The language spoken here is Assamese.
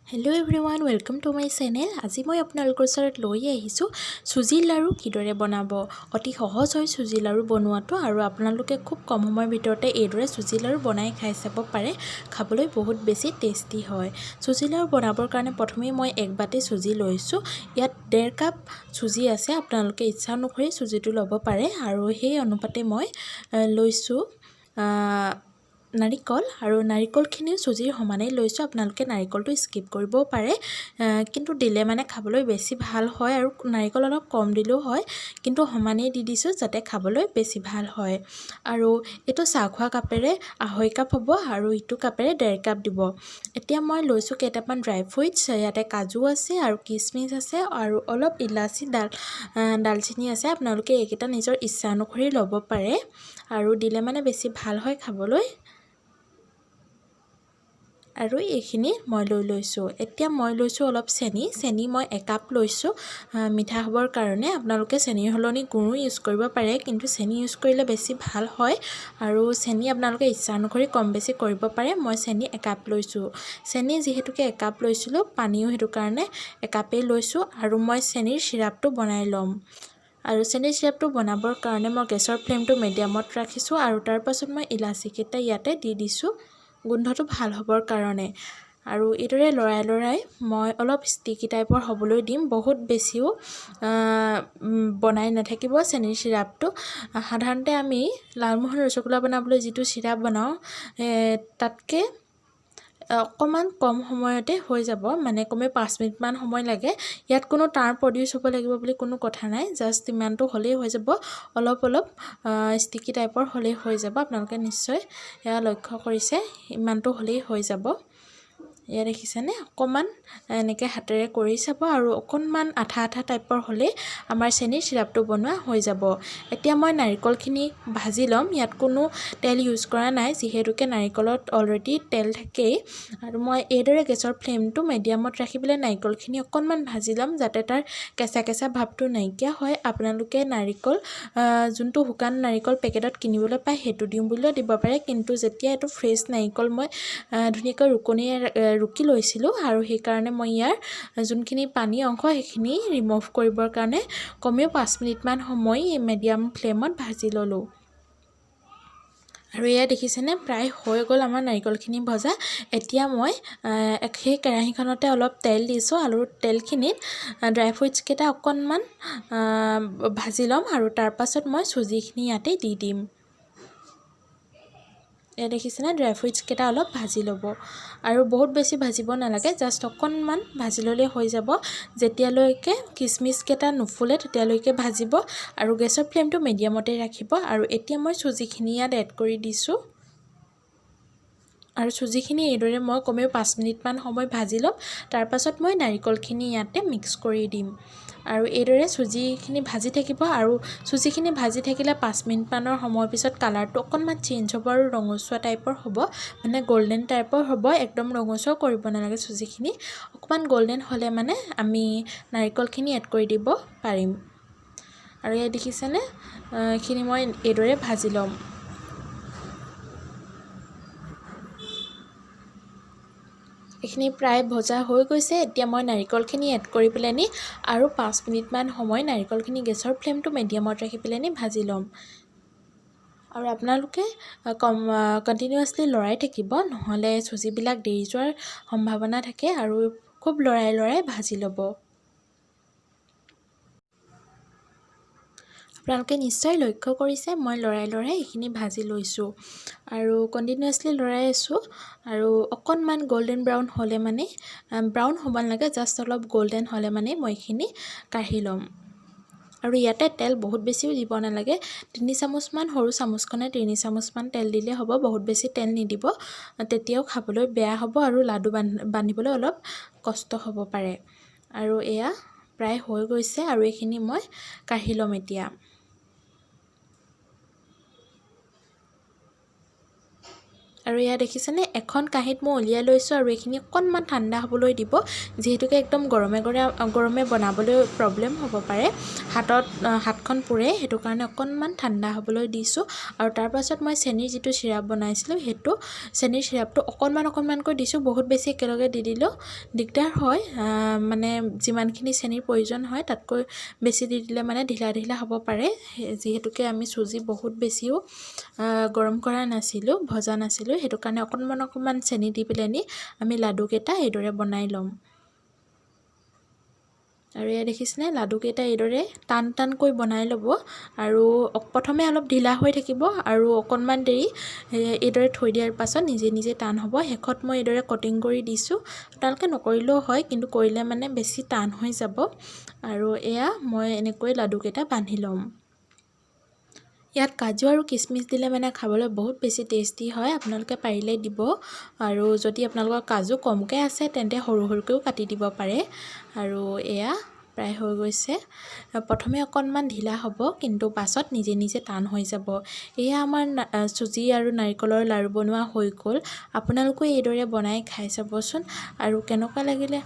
Hello' everyone welcome to my channel. আজি মই আপোনালোকৰ ওচৰত লৈ আহিছোঁ চুজি লাৰু কিদৰে বনাব। অতি সহজ হয় চুজি লাৰু বনোৱাটো আৰু আপোনালোকে খুব কম সময়ৰ ভিতৰতে এইদৰে চুজি লাৰু বনাই খাই চাব পাৰে। খাবলৈ বহুত বেছি টেষ্টি হয়। চুজি লাৰু বনাবৰ কাৰণে প্ৰথমে মই এক বাটি চুজি লৈছোঁ। ইয়াত 1.5 কাপ চুজি আছে। আপোনালোকে ইচ্ছা অনুসৰি চুজিটো ল'ব পাৰে আৰু সেই অনুপাতে মই লৈছোঁ নাৰিকল আৰু নাৰিকলখিনিও চুজিৰ সমানেই লৈছোঁ। আপোনালোকে নাৰিকলটো স্কিপ কৰিবও পাৰে, কিন্তু দিলে মানে খাবলৈ বেছি ভাল হয় আৰু নাৰিকল অলপ কম দিলেও হয়, কিন্তু সমানেই দি দিছোঁ যাতে খাবলৈ বেছি ভাল হয়। আৰু এইটো চাহ খোৱা কাপেৰে 1/2 কাপ হ'ব আৰু ইটো কাপেৰে 1.5 কাপ দিব। এতিয়া মই লৈছোঁ কেইটামান ড্ৰাই ফ্ৰুইটছ। ইয়াতে কাজু আছে আৰু কিচমিচ আছে আৰু অলপ ইলাচি ডালচেনি আছে। আপোনালোকে এইকেইটা নিজৰ ইচ্ছা অনুসৰি ল'ব পাৰে আৰু দিলে মানে বেছি ভাল হয় খাবলৈ। আৰু এইখিনি মই লৈছোঁ। এতিয়া মই লৈছোঁ অলপ চেনি মই 1 কাপ লৈছোঁ মিঠা হ'বৰ কাৰণে। আপোনালোকে চেনিৰ সলনি গুড়ো ইউজ কৰিব পাৰে, কিন্তু চেনি ইউজ কৰিলে বেছি ভাল হয় আৰু চেনি আপোনালোকে ইচ্ছা অনুসৰি কম বেছি কৰিব পাৰে। মই চেনি 1 কাপ লৈছোঁ। চেনি যিহেতুকে 1 কাপ লৈছিলোঁ, পানীও সেইটো কাৰণে 1 কাপেই লৈছোঁ আৰু মই চেনিৰ চিৰাপটো বনাই ল'ম। আৰু চেনিৰ চিৰাপটো বনাবৰ কাৰণে মই গেছৰ ফ্লেমটো মিডিয়ামত ৰাখিছোঁ আৰু তাৰ পাছত মই ইলাচিকেইটা ইয়াতে দি দিছোঁ গোন্ধটো ভাল হ'বৰ কাৰণে। আৰু এইদৰে লৰাই মই অলপ ষ্টিকি টাইপৰ হ'বলৈ দিম। বহুত বেছিও বনাই নাথাকিব চেনিৰ চিৰাপটো। সাধাৰণতে আমি লালমোহন ৰসগোল্লা বনাবলৈ যিটো চিৰাপ বনাওঁ তাতকৈ অকণমান কম সময়তে হৈ যাব, মানে কমেও 5 মিনিটমান সময় লাগে। ইয়াত কোনো টাৰ প্ৰডিউচ হ'ব লাগিব বুলি কোনো কথা নাই, জাষ্ট ইমানটো হ'লেই হৈ যাব। অলপ ষ্টিকি টাইপৰ হ'লেই হৈ যাব। আপোনালোকে নিশ্চয় এয়া লক্ষ্য কৰিছে, ইমানটো হ'লেই হৈ যাব। এয়া দেখিছেনে, অকণমান এনেকৈ হাতেৰে কৰি চাব আৰু অকণমান আঠা টাইপৰ হ'লেই আমাৰ চেনিৰ চিৰাপটো বনোৱা হৈ যাব। এতিয়া মই নাৰিকলখিনি ভাজি ল'ম। ইয়াত কোনো তেল ইউজ কৰা নাই, যিহেতুকে নাৰিকলত অলৰেডি তেল থাকেই। আৰু মই এইদৰে গেছৰ ফ্লেমটো মিডিয়ামত ৰাখি পেলাই নাৰিকলখিনি অকণমান ভাজি ল'ম, যাতে তাৰ কেঁচা ভাৱটো নাইকিয়া হয়। আপোনালোকে নাৰিকল যোনটো শুকান নাৰিকল পেকেটত কিনিবলৈ পায় সেইটো দিওঁ বুলিও দিব পাৰে, কিন্তু যেতিয়া এইটো ফ্ৰেছ নাৰিকল মই ধুনীয়াকৈ ৰুকি লৈছিলোঁ আৰু সেইকাৰণে মই ইয়াৰ যোনখিনি পানী অংশ সেইখিনি ৰিমুভ কৰিবৰ কাৰণে কমেও 5 মিনিটমান সময় মিডিয়াম ফ্লেমত ভাজি ল'লোঁ। আৰু এয়া দেখিছেনে, প্ৰায় হৈ গ'ল আমাৰ নাৰিকলখিনি ভজা। এতিয়া মই সেই কেৰাহীখনতে অলপ তেল দিছোঁ আৰু তেলখিনিত ড্ৰাই ফ্ৰুইটছকেইটা অকণমান ভাজি ল'ম আৰু তাৰ পাছত মই চুজিখিনি ইয়াতে দি দিম। এয়া দেখিছেনে, ড্ৰাই ফ্ৰুইটছকেইটা অলপ ভাজি ল'ব আৰু বহুত বেছি ভাজিব নালাগে, জাষ্ট অকণমান ভাজি ল'লেই হৈ যাব। যেতিয়ালৈকে কিচমিচকেইটা নুফুলে তেতিয়ালৈকে ভাজিব আৰু গেছৰ ফ্লেমটো মিডিয়ামতে ৰাখিব। আৰু এতিয়া মই চুজিখিনি ইয়াত এড কৰি দিছোঁ আৰু চুজিখিনি এইদৰে মই কমেও 5 মিনিটমান সময় ভাজি ল'ম। তাৰ পাছত মই নাৰিকলখিনি ইয়াতে মিক্স কৰি দিম আৰু এইদৰে চুজিখিনি ভাজি থাকিব। আৰু চুজিখিনি ভাজি থাকিলে 5 মিনিটমানৰ সময়ৰ পিছত কালাৰটো অকণমান চেঞ্জ হ'ব আৰু ৰঙচুৱা টাইপৰ হ'ব, মানে গল্ডেন টাইপৰ হ'ব। একদম ৰঙচুৱা কৰিব নালাগে চুজিখিনি, অকণমান গল্ডেন হ'লে মানে আমি নাৰিকলখিনি এড কৰি দিব পাৰিম। আৰু ইয়াত দেখিছেনে, এইখিনি মই এইদৰে ভাজি ল'ম। এইখিনি প্ৰায় ভজা হৈ গৈছে। এতিয়া মই নাৰিকলখিনি এড কৰি পেলাইনি আৰু 5 মিনিটমান সময় নাৰিকলখিনি গেছৰ ফ্লেমটো মিডিয়ামত ৰাখি পেলাইনি ভাজি ল'ম। আৰু আপোনালোকে কণ্টিনিউৱাছলি লৰাই থাকিব, নহ'লে চুজিবিলাক দেই যোৱাৰ সম্ভাৱনা থাকে। আৰু খুব লৰাই ভাজি ল'ব। আপোনালোকে নিশ্চয় লক্ষ্য কৰিছে, মই লৰাই এইখিনি ভাজি লৈছোঁ আৰু কণ্টিনিউৱাছলি লৰাই আছোঁ। আৰু অকণমান গল্ডেন ব্ৰাউন হ'লে মানে, ব্ৰাউন হ'ব নালাগে, জাষ্ট অলপ গল্ডেন হ'লে মানে মই এইখিনি কাঢ়ি ল'ম। আৰু ইয়াতে তেল বহুত বেছিও দিব নালাগে, 3 চামুচমান, সৰু চামুচখনে 3 চামুচমান তেল দিলে হ'ব। বহুত বেছি তেল নিদিব, তেতিয়াও খাবলৈ বেয়া হ'ব আৰু লাডু বান্ধিবলৈ অলপ কষ্ট হ'ব পাৰে। আৰু এয়া প্ৰায় হৈ গৈছে আৰু এইখিনি মই কাঢ়ি ল'ম এতিয়া। আৰু এয়া দেখিছেনে এখন কাঁহীত মই উলিয়াই লৈছোঁ আৰু এইখিনি অকণমান ঠাণ্ডা হ'বলৈ দিব যিহেতুকে একদম গৰমে বনাবলৈ প্ৰব্লেম হ'ব পাৰে হাতখন পুৰে সেইটো কাৰণে অকণমান ঠাণ্ডা হ'বলৈ দিছোঁ আৰু তাৰ পাছত মই চেনিৰ যিটো চিৰাপ বনাইছিলোঁ সেইটো চেনিৰ চিৰাপটো অকণমানকৈ দিছোঁ বহুত বেছি একেলগে দি দিলেও দিগদাৰ হয় মানে যিমানখিনি চেনিৰ প্ৰয়োজন হয় তাতকৈ বেছি দি দিলে মানে ঢিলা হ'ব পাৰে যিহেতুকে আমি চুজি বহুত বেছিও গৰম কৰা নাছিলোঁ ভজা নাছিলোঁ সেইটো কাৰণে অকণমান চেনি দি পেলাই আমি লাডুকেইটা এইদৰে বনাই ল'ম আৰু এয়া দেখিছেনে লাডুকেইটা এইদৰে টানকৈ বনাই ল'ব আৰু প্ৰথমে অলপ ঢিলা হৈ থাকিব আৰু অকণমান দেৰি এইদৰে থৈ দিয়াৰ পাছত নিজে টান হ'ব শেষত মই এইদৰে কটিং কৰি দিছোঁ আপোনালোকে নকৰিলেও হয় কিন্তু কৰিলে মানে বেছি টান হৈ যাব আৰু এয়া মই এনেকৈ লাডুকেইটা বান্ধি ল'ম ইয়াত কাজু আৰু কিচমিচ দিলে মানে খাবলৈ বহুত বেছি টেষ্টি হয় আপোনালোকে পাৰিলে দিব আৰু যদি আপোনালোকৰ কাজু কমকৈ আছে তেন্তে সৰুকৈও কাটি দিব পাৰে আৰু এয়া প্ৰায় হৈ গৈছে প্ৰথমে অকণমান ঢিলা হ'ব কিন্তু পাছত নিজে টান হৈ যাব এয়া আমাৰ চুজি আৰু নাৰিকলৰ লাৰু বনোৱা হৈ গ'ল আপোনালোকে এইদৰে বনাই খাই চাবচোন আৰু কেনেকুৱা লাগিলে